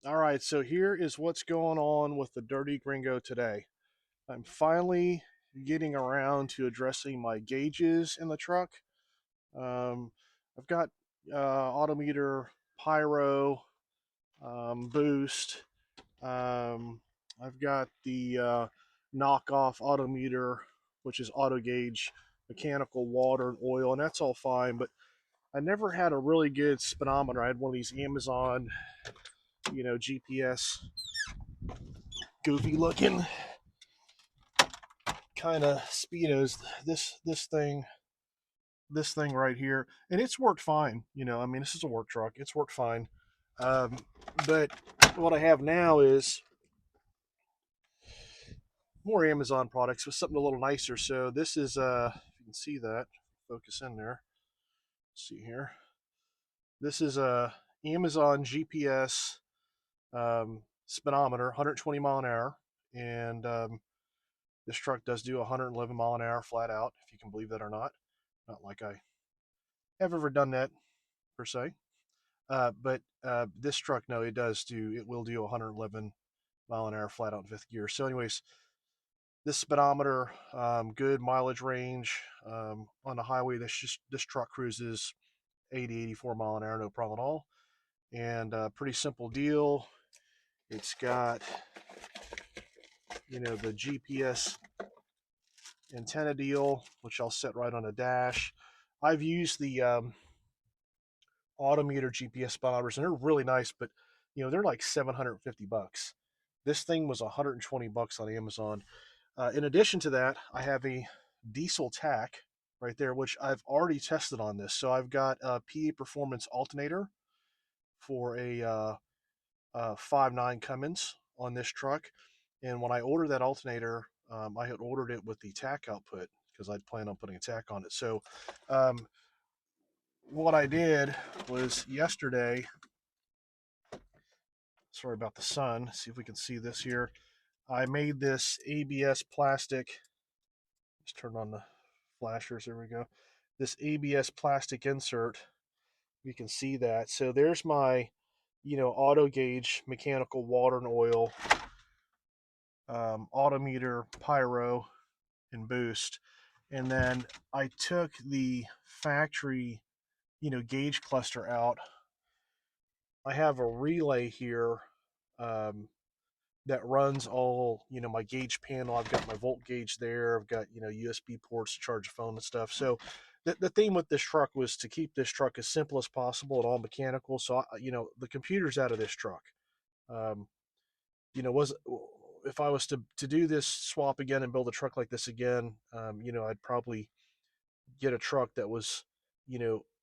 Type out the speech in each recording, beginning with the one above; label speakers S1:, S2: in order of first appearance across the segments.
S1: All right, so here is what's going on with the Dirty Gringo today. I'm finally getting around to addressing my gauges in the truck. Um, I've got autometer, pyro, boost. Um, I've got the knockoff autometer, which is auto gauge, mechanical, water, and oil, and that's all fine. But I never had a really good speedometer. I had one of these Amazon, GPS goofy looking kind of speedos. This thing right here, and it's worked fine. I mean, this is a work truck. It's worked fine. Um, but what I have now is more Amazon products with something a little nicer. So this is if you can see that, focus in there. Let's see here. This is a Amazon GPS speedometer, 120 mile an hour, and this truck does do 111 mile an hour flat out, if you can believe that or not. Not like I have ever done that per se. But this truck, no, it will do 111 mile an hour flat out in fifth gear. So, anyways, this speedometer, good mileage range on the highway. This truck cruises 80, 84 mile an hour, no problem at all. And pretty simple deal. It's got the GPS antenna deal, which I'll set right on a dash. I've used the Autometer GPS speedometers, and they're really nice, but they're like $750. This thing was $120 on Amazon. In addition to that, I have a diesel tack right there, which I've already tested on this. So I've got a PA Performance alternator for a 5.9 Cummins on this truck, and when I ordered that alternator, I had ordered it with the tack output because I'd planned on putting a tack on it. So um, what I did was yesterday. Sorry about the sun. See if we can see this here. I made this ABS plastic. Let's turn on the flashers. There we go. This ABS plastic insert. You can see that. So there's my, auto gauge, mechanical, water and oil, autometer, pyro, and boost. And then I took the factory, gauge cluster out. I have a relay here um, that runs all my gauge panel. I've got my volt gauge there. I've got USB ports to charge the phone and stuff. So the theme with this truck was to keep this truck as simple as possible and all mechanical. So the computer's out of this truck. Um, was if I was to do this swap again and build a truck like this again, I'd probably get a truck that was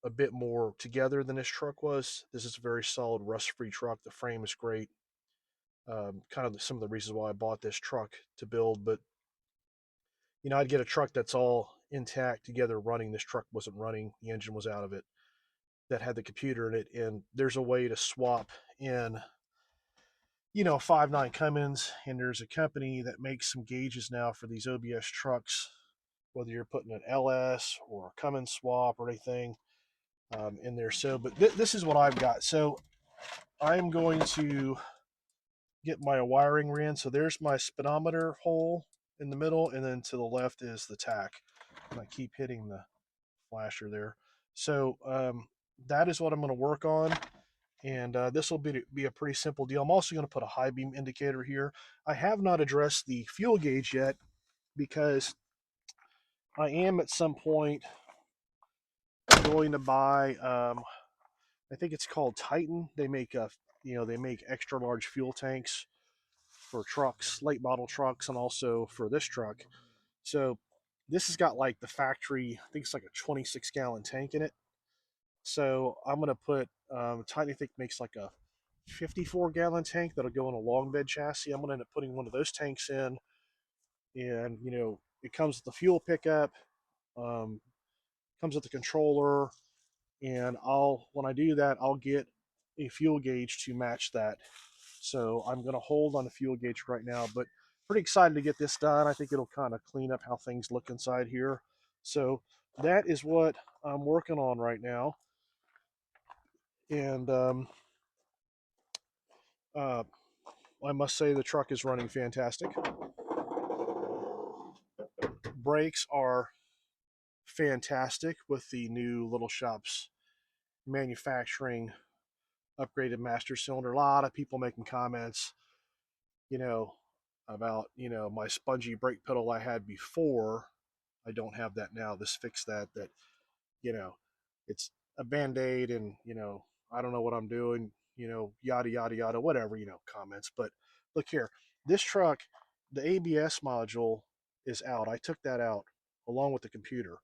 S1: a bit more together than this truck was. This is a very solid rust free truck. The frame is great. Kind of some of the reasons why I bought this truck to build. But I'd get a truck that's all intact together running. This truck wasn't running; the engine was out of it. That had the computer in it, and there's a way to swap in, 5.9 Cummins, and there's a company that makes some gauges now for these OBS trucks. Whether you're putting an LS or a Cummins swap or anything in there. So, but this is what I've got. So I'm going to get my wiring ran. So there's my speedometer hole in the middle, and then to the left is the tack. And I keep hitting the flasher there. So that is what I'm going to work on. And this will be a pretty simple deal. I'm also going to put a high beam indicator here. I have not addressed the fuel gauge yet because I am at some point going to buy. I think it's called Titan. They make extra large fuel tanks for trucks, late model trucks, and also for this truck. So this has got like the factory, I think it's like a 26-gallon tank in it. So I'm going to put, Titan, I think, makes like a 54-gallon tank that'll go in a long bed chassis. I'm going to end up putting one of those tanks in, and, it comes with the fuel pickup, um, comes with the controller, and when I do that, I'll get a fuel gauge to match that. So I'm going to hold on the fuel gauge right now, but pretty excited to get this done. I think it'll kind of clean up how things look inside here. So that is what I'm working on right now. And Uh, I must say the truck is running fantastic. Brakes are fantastic with the new Little Shops manufacturing upgraded master cylinder. A lot of people making comments, you know, about, my spongy brake pedal I had before. I don't have that now. This fixed that. You know, it's a band aid, and, I don't know what I'm doing, yada, yada, yada, whatever, comments. But look here, this truck, the ABS module is out. I took that out along with the computer.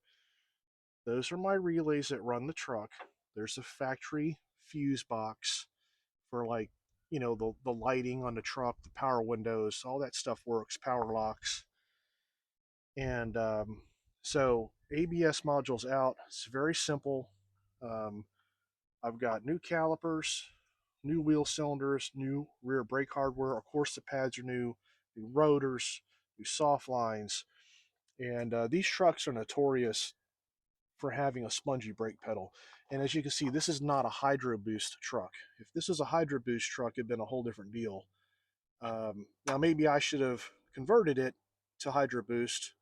S1: Those are my relays that run the truck. There's a factory fuse box for, like, the lighting on the truck, the power windows, all that stuff works, power locks. And so ABS modules out. It's very simple. Um, I've got new calipers, new wheel cylinders, new rear brake hardware. Of course, the pads are new rotors, new soft lines. And these trucks are notorious for having a spongy brake pedal. And as you can see, this is not a Hydro Boost truck. If this was a Hydro Boost truck, it'd been a whole different deal. Now, maybe I should have converted it to Hydro Boost.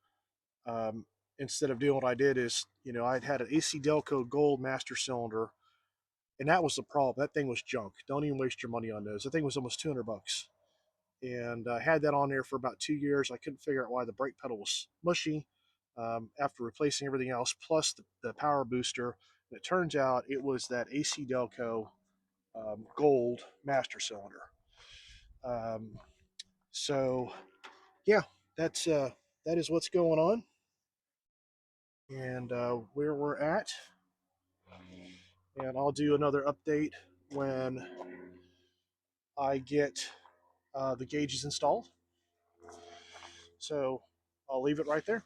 S1: Instead of doing what I did is, I'd had an AC Delco Gold master cylinder, and that was the problem. That thing was junk. Don't even waste your money on those. The thing was almost $200, and I had that on there for about 2 years. I couldn't figure out why the brake pedal was mushy. After replacing everything else, plus the power booster, and it turns out it was that AC Delco Gold master cylinder. Um, so yeah, that's that is what's going on, and where we're at. And I'll do another update when I get the gauges installed. So I'll leave it right there.